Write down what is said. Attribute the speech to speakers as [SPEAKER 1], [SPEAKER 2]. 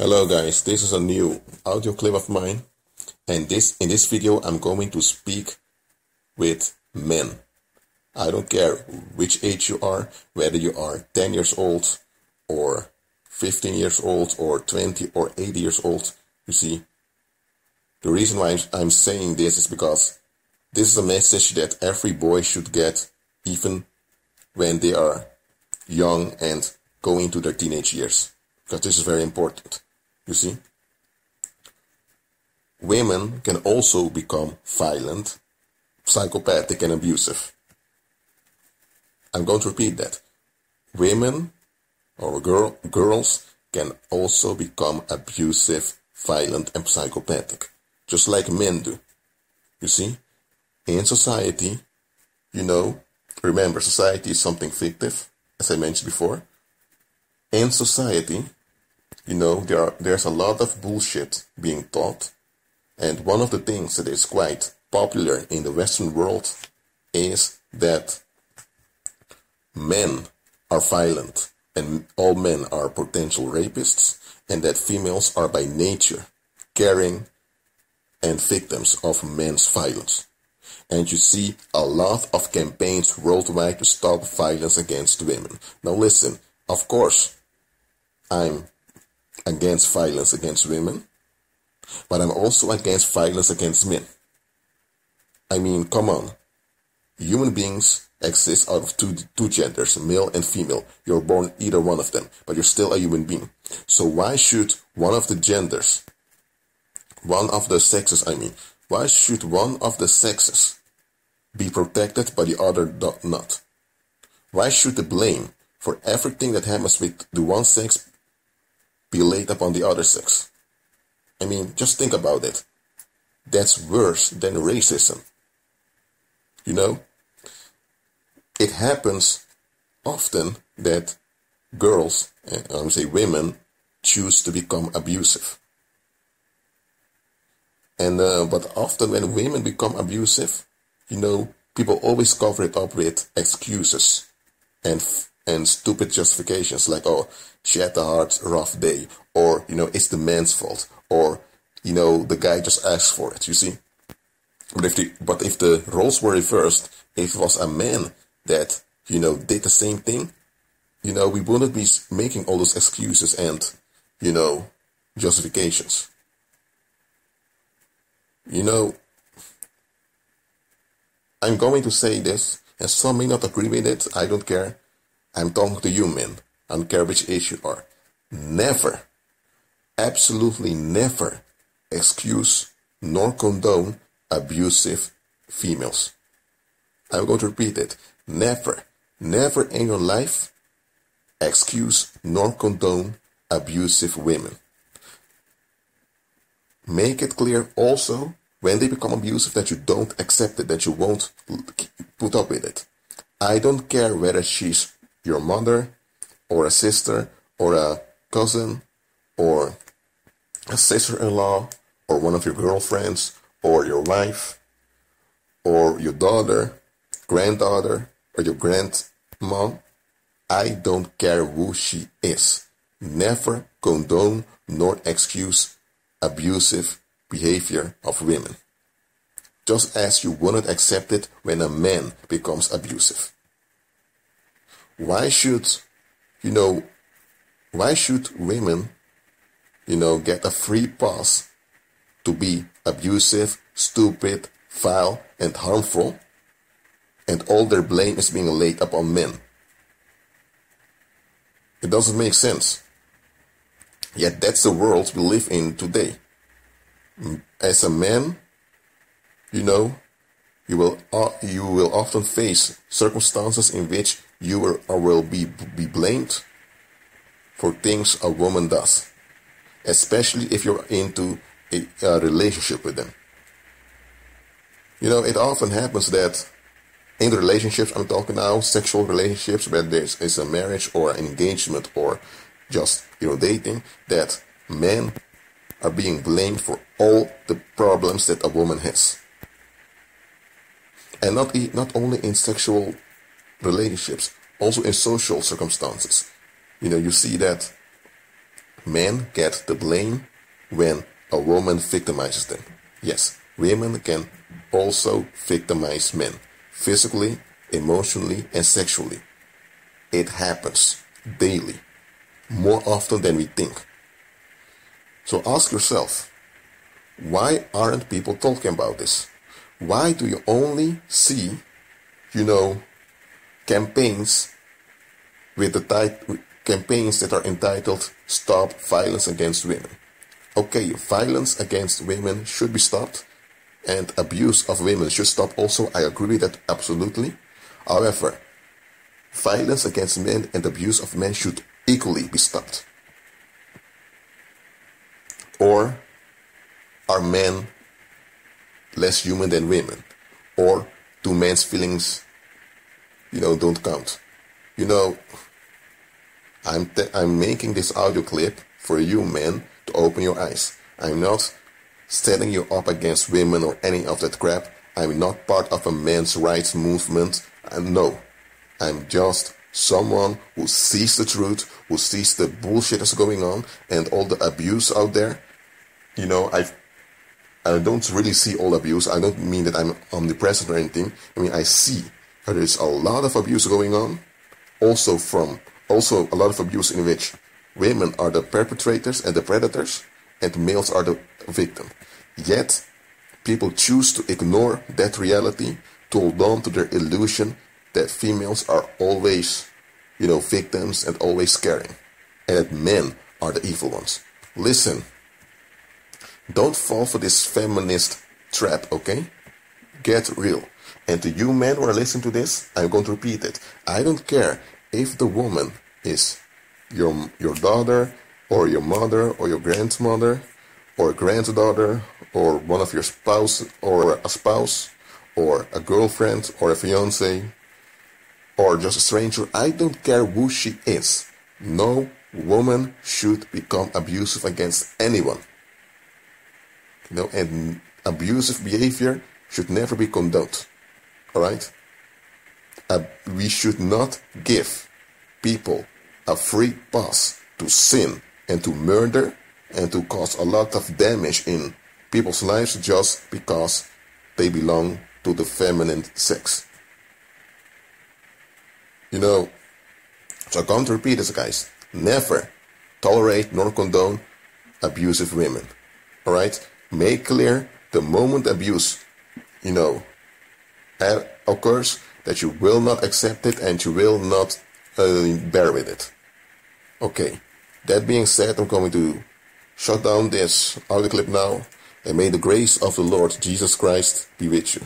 [SPEAKER 1] Hello guys, this is a new audio clip of mine, and in this video I'm going to speak with men. I don't care which age you are, whether you are 10 years old or 15 years old or 20 or 80 years old. You see, the reason why I'm saying this is because this is a message that every boy should get, even when they are young and going into their teenage years, because this is very important. You see, women can also become violent, psychopathic, and abusive. I'm going to repeat that. Women or girls can also become abusive, violent, and psychopathic, just like men do. You see, in society, remember, society is something fictive, as I mentioned before. In society, there's a lot of bullshit being taught, and one of the things that is quite popular in the Western world is that men are violent and all men are potential rapists, and that females are by nature caring and victims of men's violence. And you see a lot of campaigns worldwide to stop violence against women. Now listen, of course, I'm against violence against women, but I'm also against violence against men. I mean, come on. Human beings exist out of two genders, male and female. You're born either one of them, but you're still a human being. So why should one of the sexes be protected but the other not? Why should the blame for everything that happens with the one sex be laid upon the other sex? I mean, just think about it. That's worse than racism. It happens often that girls, I would say women, choose to become abusive. And but often when women become abusive, people always cover it up with excuses and stupid justifications like, oh, she had a hard, rough day, or, it's the man's fault, or, the guy just asked for it, you see. But if the roles were reversed, if it was a man that, did the same thing, we wouldn't be making all those excuses and, justifications. I'm going to say this, and some may not agree with it, I don't care. I'm talking to you men. I don't care which age you are. Never, absolutely never excuse nor condone abusive females. I'm going to repeat it. Never in your life excuse nor condone abusive women. Make it clear also when they become abusive that you don't accept it, that you won't put up with it. I don't care whether she's your mother or a sister or a cousin or a sister-in-law or one of your girlfriends or your wife or your daughter, granddaughter, or your grandma. I don't care who she is. Never condone nor excuse abusive behavior of women. Just as you wouldn't accept it when a man becomes abusive. Why should women, get a free pass to be abusive, stupid, vile, and harmful, and all their blame is being laid upon men? It doesn't make sense. Yet that's the world we live in today. As a man, you will often face circumstances in which you will be blamed for things a woman does, especially if you're into a relationship with them. It often happens that in the relationships, I'm talking now, sexual relationships, where there's a marriage or an engagement or just, dating, that men are being blamed for all the problems that a woman has. And not only in sexual relationships, also in social circumstances. You see that Men get the blame when a woman victimizes them. Yes, women can also victimize men, physically, emotionally, and sexually. It happens daily, more often than we think. So ask yourself, why aren't people talking about this? Why do you only see, campaigns with campaigns that are entitled "Stop Violence Against Women"? Okay, violence against women should be stopped, and abuse of women should stop also. I agree with that absolutely. However, violence against men and abuse of men should equally be stopped. Or are men less human than women? Or do men's feelings, don't count? I'm making this audio clip for you men to open your eyes. I'm not setting you up against women or any of that crap. I'm not part of a men's rights movement. No, I'm just someone who sees the truth, who sees the bullshit that's going on and all the abuse out there. I don't really see all abuse. I don't mean that I'm omnipresent or anything. I mean, I see that there's a lot of abuse going on. Also a lot of abuse in which women are the perpetrators and the predators, and males are the victim. Yet, people choose to ignore that reality, to hold on to their illusion that females are always, victims and always caring, and that men are the evil ones. Listen, don't fall for this feminist trap, okay? Get real. And to you men who are listening to this, I'm going to repeat it. I don't care if the woman is your daughter, or your mother, or your grandmother, or granddaughter, or one of your spouse, or a spouse, or a girlfriend, or a fiance, or just a stranger. I don't care who she is. No woman should become abusive against anyone. And abusive behavior should never be condoned. Alright? We should not give people a free pass to sin and to murder and to cause a lot of damage in people's lives just because they belong to the feminine sex. So I'm going to repeat this, guys. Never tolerate nor condone abusive women. Alright? Make clear the moment abuse, occurs, that you will not accept it and you will not bear with it. Okay, that being said, I'm going to shut down this audio clip now, and may the grace of the Lord Jesus Christ be with you.